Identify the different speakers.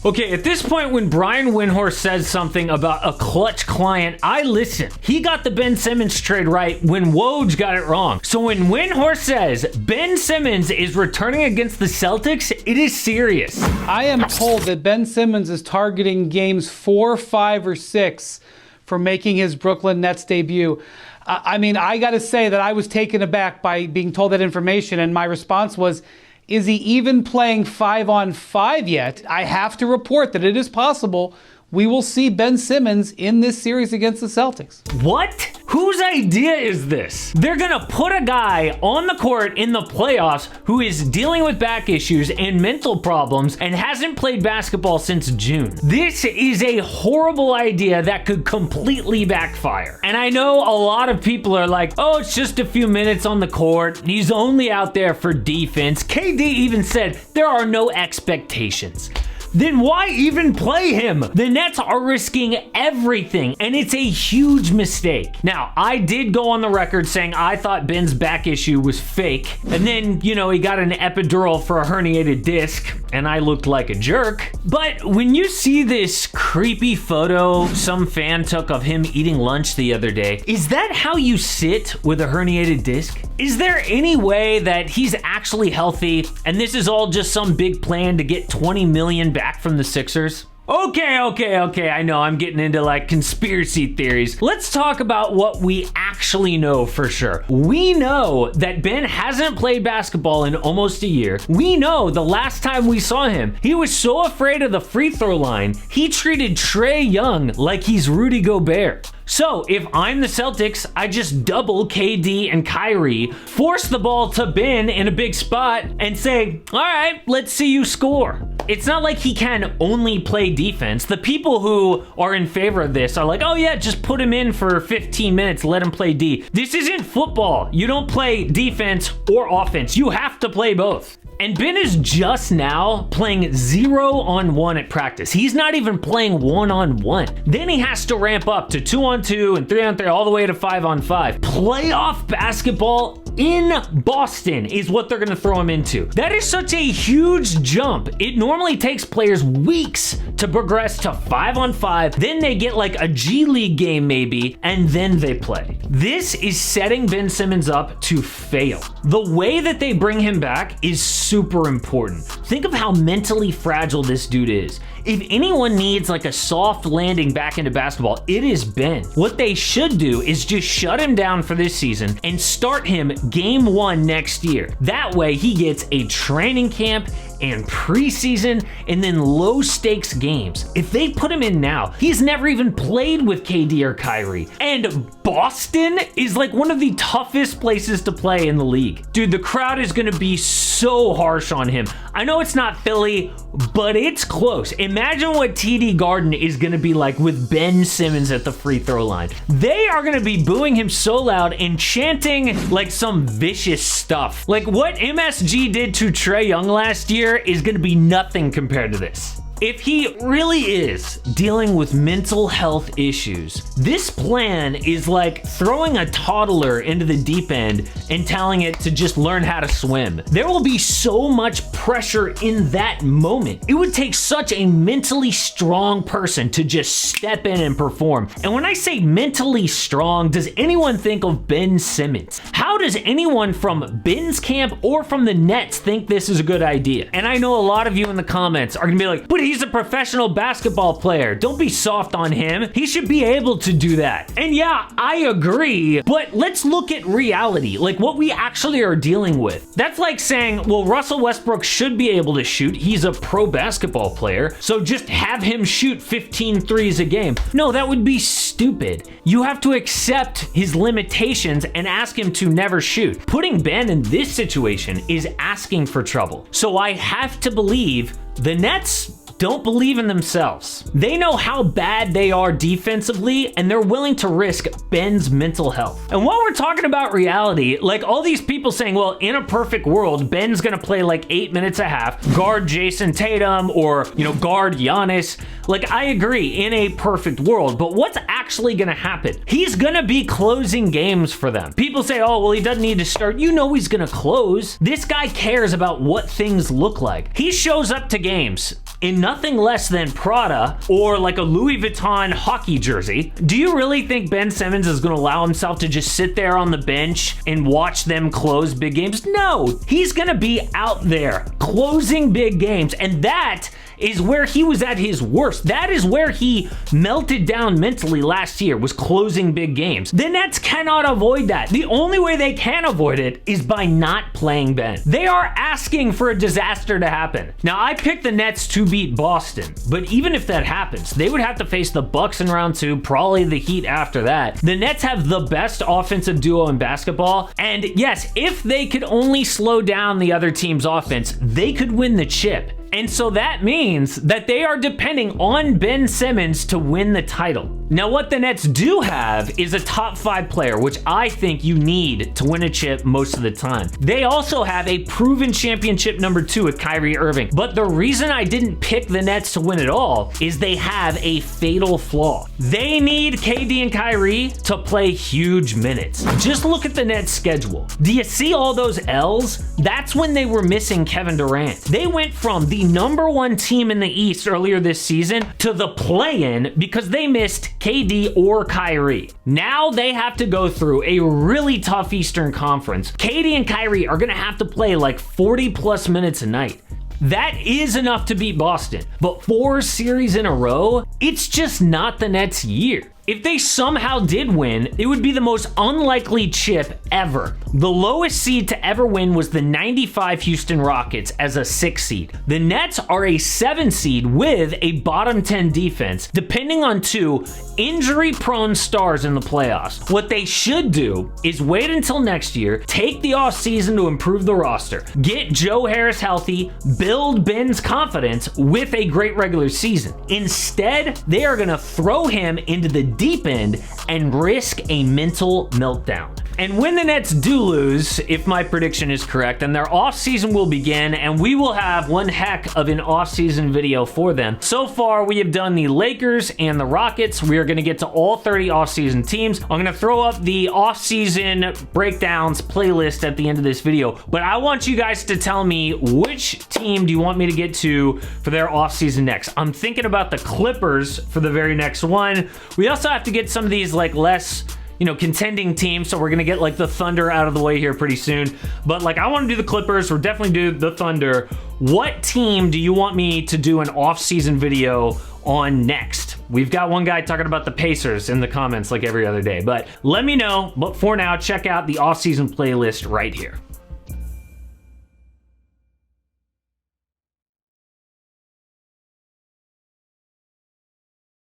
Speaker 1: Okay, at this point, when Brian Windhorst says something about a clutch client, I listen. He got the Ben Simmons trade right when Woj got it wrong. So when Windhorst says Ben Simmons is returning against the Celtics, it is serious.
Speaker 2: I am told that Ben Simmons is targeting games 4, 5, or 6 for making his Brooklyn Nets debut. I mean, I got to say that I was taken aback by being told that information, and my response was, is he even playing 5-on-5 yet? I have to report that it is possible we will see Ben Simmons in this series against the Celtics.
Speaker 1: What? Whose idea is this? They're gonna put a guy on the court in the playoffs who is dealing with back issues and mental problems and hasn't played basketball since June. This is a horrible idea that could completely backfire. And I know a lot of people are like, oh, it's just a few minutes on the court. He's only out there for defense. KD even said there are no expectations. Then why even play him? The Nets are risking everything, and it's a huge mistake. Now, I did go on the record saying I thought Ben's back issue was fake, and then, you know, he got an epidural for a herniated disc, and I looked like a jerk. But when you see this creepy photo some fan took of him eating lunch the other day, is that how you sit with a herniated disc? Is there any way that he's actually healthy, and this is all just some big plan to get $20 million back from the Sixers? Okay, I know I'm getting into like conspiracy theories. Let's talk about what we actually know for sure. We know that Ben hasn't played basketball in almost a year. We know the last time we saw him, he was so afraid of the free throw line, he treated Trae Young like he's Rudy Gobert. So if I'm the Celtics, I just double KD and Kyrie, force the ball to Ben in a big spot, and say, all right, let's see you score. It's not like he can only play defense. The people who are in favor of this are like, oh yeah, just put him in for 15 minutes, let him play D. This isn't football. You don't play defense or offense. You have to play both. And Ben is just now playing 0-on-1 at practice. He's not even playing 1-on-1. Then he has to ramp up to 2-on-2 and 3-on-3 all the way to 5-on-5. Playoff basketball in Boston is what they're gonna throw him into. That is such a huge jump. It normally takes players weeks to progress to 5-on-5, then they get like a G League game maybe, and then they play. This is setting Ben Simmons up to fail. The way that they bring him back is super important. Think of how mentally fragile this dude is. If anyone needs like a soft landing back into basketball, it is Ben. What they should do is just shut him down for this season and start him game 1 next year. That way he gets a training camp and preseason and then low stakes games. If they put him in now, he's never even played with KD or Kyrie. And Boston is like one of the toughest places to play in the league. Dude, the crowd is gonna be so harsh on him. I know it's not Philly, but it's close. Imagine what TD Garden is gonna be like with Ben Simmons at the free throw line. They are gonna be booing him so loud and chanting like some vicious stuff. Like what MSG did to Trae Young last year is gonna be nothing compared to this. If he really is dealing with mental health issues, this plan is like throwing a toddler into the deep end and telling it to just learn how to swim. There will be so much pressure in that moment. It would take such a mentally strong person to just step in and perform. And when I say mentally strong, does anyone think of Ben Simmons? How does anyone from Ben's camp or from the Nets think this is a good idea? And I know a lot of you in the comments are gonna be like, but he's a professional basketball player. Don't be soft on him. He should be able to do that. And yeah, I agree, but let's look at reality, like what we actually are dealing with. That's like saying, well, Russell Westbrook should be able to shoot. He's a pro basketball player, so just have him shoot 15 threes a game. No, that would be stupid. You have to accept his limitations and ask him to never shoot. Putting Ben in this situation is asking for trouble. So I have to believe the Nets don't believe in themselves. They know how bad they are defensively, and they're willing to risk Ben's mental health. And while we're talking about reality, like all these people saying, well, in a perfect world, Ben's gonna play like 8 minutes a half, guard Jason Tatum, or, you know, guard Giannis. Like, I agree, in a perfect world, but what's actually gonna happen? He's gonna be closing games for them. People say, oh, well, he doesn't need to start. You know he's gonna close. This guy cares about what things look like. He shows up to games in nothing less than Prada or like a Louis Vuitton hockey jersey. Do you really think Ben Simmons is going to allow himself to just sit there on the bench and watch them close big games? No, he's going to be out there closing big games, and that is where he was at his worst. That is where he melted down mentally last year, was closing big games. The Nets cannot avoid that. The only way they can avoid it is by not playing Ben. They are asking for a disaster to happen. Now, I picked the Nets to beat Boston, but even if that happens, they would have to face the Bucks in round 2, probably the Heat after that. The Nets have the best offensive duo in basketball, and yes, if they could only slow down the other team's offense, they could win the chip. And so that means that they are depending on Ben Simmons to win the title. Now, what the Nets do have is a top 5 player, which I think you need to win a chip most of the time. They also have a proven championship number 2 with Kyrie Irving. But the reason I didn't pick the Nets to win it all is they have a fatal flaw. They need KD and Kyrie to play huge minutes. Just look at the Nets schedule. Do you see all those L's? That's when they were missing Kevin Durant. They went from the number 1 team in the East earlier this season to the play-in because they missed KD or Kyrie. Now they have to go through a really tough Eastern Conference. KD and Kyrie are gonna have to play like 40 plus minutes a night. That is enough to beat Boston, but 4 series in a row, it's just not the Nets' year. If they somehow did win, it would be the most unlikely chip ever. The lowest seed to ever win was the 95 Houston Rockets as a 6 seed. The Nets are a 7 seed with a bottom 10 defense, depending on 2 injury-prone stars in the playoffs. What they should do is wait until next year, take the offseason to improve the roster, get Joe Harris healthy, build Ben's confidence with a great regular season. Instead, they are gonna throw him into the deep end and risk a mental meltdown. And when the Nets do lose, if my prediction is correct, then their offseason will begin, and we will have one heck of an offseason video for them. So far, we have done the Lakers and the Rockets. We are going to get to all 30 offseason teams. I'm going to throw up the offseason breakdowns playlist at the end of this video, but I want you guys to tell me which team do you want me to get to for their offseason next. I'm thinking about the Clippers for the very next one. We also have to get some of these like less, contending teams. So we're going to get like the Thunder out of the way here pretty soon. But like, I want to do the Clippers. We're definitely do the Thunder. What team do you want me to do an off-season video on next? We've got one guy talking about the Pacers in the comments like every other day. But let me know. But for now, check out the off-season playlist right here.